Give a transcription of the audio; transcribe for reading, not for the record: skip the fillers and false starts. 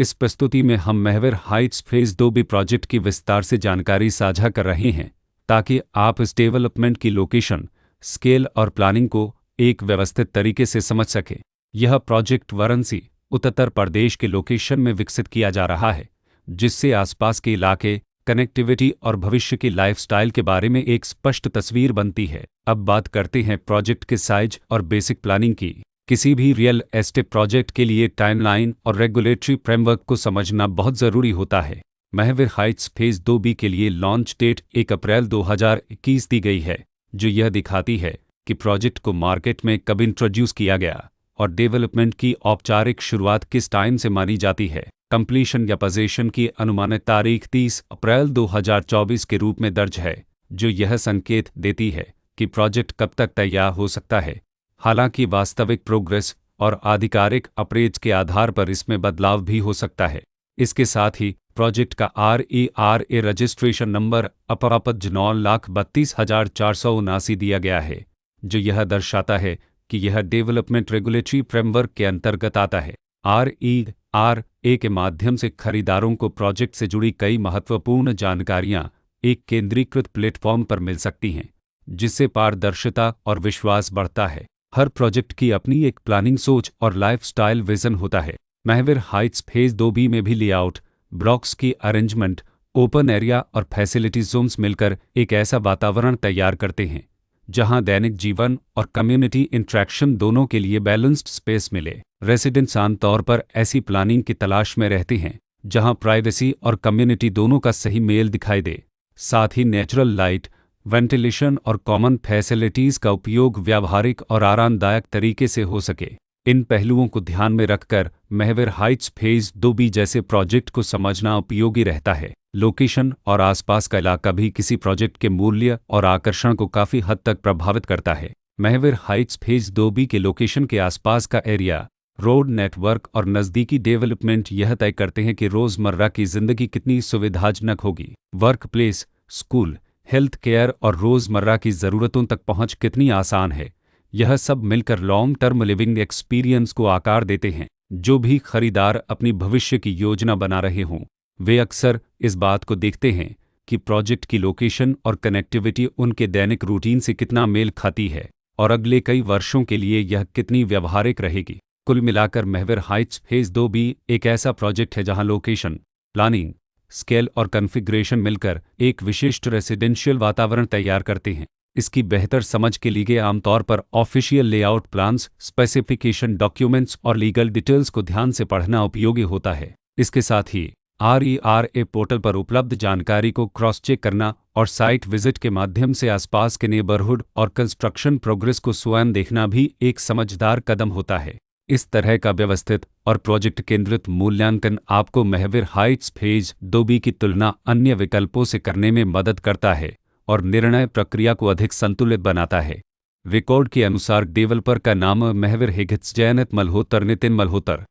इस प्रस्तुति में हम Mahavir Heights phase 2B project की विस्तार से जानकारी साझा कर रहे हैं ताकि आप इस डेवलपमेंट की लोकेशन, स्केल और प्लानिंग को एक व्यवस्थित तरीके से समझ सकें। यह प्रोजेक्ट वाराणसी, उत्तर प्रदेश के लोकेशन में विकसित किया जा रहा है, जिससे आसपास के इलाके, कनेक्टिविटी और भविष्य की लाइफस्टाइल के बारे में एक स्पष्ट तस्वीर बनती है। अब बात करते हैं प्रोजेक्ट के साइज और बेसिक प्लानिंग की। किसी भी रियल एस्टेट प्रोजेक्ट के लिए टाइमलाइन और रेगुलेटरी फ्रेमवर्क को समझना बहुत ज़रूरी होता है। महावीर हाइट्स फेज 2B के लिए लॉन्च डेट 1 अप्रैल 2021 दी गई है, जो यह दिखाती है कि प्रोजेक्ट को मार्केट में कब इंट्रोड्यूस किया गया और डेवलपमेंट की औपचारिक शुरुआत किस टाइम से मानी जाती है। कंप्लीशन या पोजीशन की अनुमानित तारीख 30 अप्रैल 2024 के रूप में दर्ज है, जो यह संकेत देती है कि प्रोजेक्ट कब तक तैयार हो सकता है। हालांकि वास्तविक प्रोग्रेस और आधिकारिक अप्रेज के आधार पर इसमें बदलाव भी हो सकता है। इसके साथ ही प्रोजेक्ट का RERA रजिस्ट्रेशन नंबर अपरापज 9,32,479 दिया गया है, जो यह दर्शाता है कि यह डेवलपमेंट रेगुलेटरी फ्रेमवर्क के अंतर्गत आता है। RERA के माध्यम से खरीदारों को प्रोजेक्ट से जुड़ी कई महत्वपूर्ण जानकारियां एक केंद्रीकृत प्लेटफॉर्म पर मिल सकती हैं, जिससे पारदर्शिता और विश्वास बढ़ता है। हर प्रोजेक्ट की अपनी एक प्लानिंग सोच और लाइफस्टाइल विजन होता है। महावीर हाइट्स फेज 2B में भी लेआउट, ब्लॉक्स की अरेंजमेंट, ओपन एरिया और फैसिलिटी जोन्स मिलकर एक ऐसा वातावरण तैयार करते हैं जहां दैनिक जीवन और कम्युनिटी इंटरेक्शन दोनों के लिए बैलेंस्ड स्पेस मिले। रेसिडेंट्स आमतौर पर ऐसी प्लानिंग की तलाश में रहते हैं जहां प्राइवेसी और कम्युनिटी दोनों का सही मेल दिखाई दे। साथ ही नेचुरल लाइट, वेंटिलेशन और कॉमन फैसिलिटीज़ का उपयोग व्यावहारिक और आरामदायक तरीके से हो सके। इन पहलुओं को ध्यान में रखकर महावीर हाइट्स फेज 2B जैसे प्रोजेक्ट को समझना उपयोगी रहता है। लोकेशन और आसपास का इलाका भी किसी प्रोजेक्ट के मूल्य और आकर्षण को काफ़ी हद तक प्रभावित करता है। महावीर हाइट्स फेज 2B के लोकेशन के आसपास का एरिया, रोड नेटवर्क और नज़दीकी डेवलपमेंट यह तय करते हैं कि रोज़मर्रा की ज़िंदगी कितनी सुविधाजनक होगी। Work place, school, health care और रोज़मर्रा की ज़रूरतों तक पहुंच कितनी आसान है। यह सब मिलकर लॉन्ग टर्म लिविंग एक्सपीरियंस को आकार देते हैं। जो भी खरीदार अपनी भविष्य की योजना बना रहे हों, वे अक्सर इस बात को देखते हैं कि प्रोजेक्ट की लोकेशन और कनेक्टिविटी उनके दैनिक रूटीन से कितना मेल खाती है और अगले कई वर्षों के लिए यह कितनी व्यावहारिक रहेगी। कुल मिलाकर महावीर हाइट्स फेज 2B एक ऐसा प्रोजेक्ट है जहां लोकेशन, प्लानिंग, स्केल और कॉन्फ़िगरेशन मिलकर एक विशिष्ट रेसिडेंशियल वातावरण तैयार करते हैं। इसकी बेहतर समझ के लिए आमतौर पर official layout plans, specification documents और लीगल डिटेल्स को ध्यान से पढ़ना उपयोगी होता है। इसके साथ ही RERA पोर्टल पर उपलब्ध जानकारी को क्रॉस चेक करना और साइट विजिट के माध्यम से आसपास के नेबरहुड और कंस्ट्रक्शन प्रोग्रेस को स्वयं देखना भी एक समझदार कदम होता है। इस तरह का व्यवस्थित और प्रोजेक्ट केंद्रित मूल्यांकन आपको महावीर हाइट्स फेज 2B की तुलना अन्य विकल्पों से करने में मदद करता है और निर्णय प्रक्रिया को अधिक संतुलित बनाता है। रिकॉर्ड के अनुसार डेवलपर का नाम महावीर हिगिट्स जयंत मल्होत्र नितिन मल्होत्र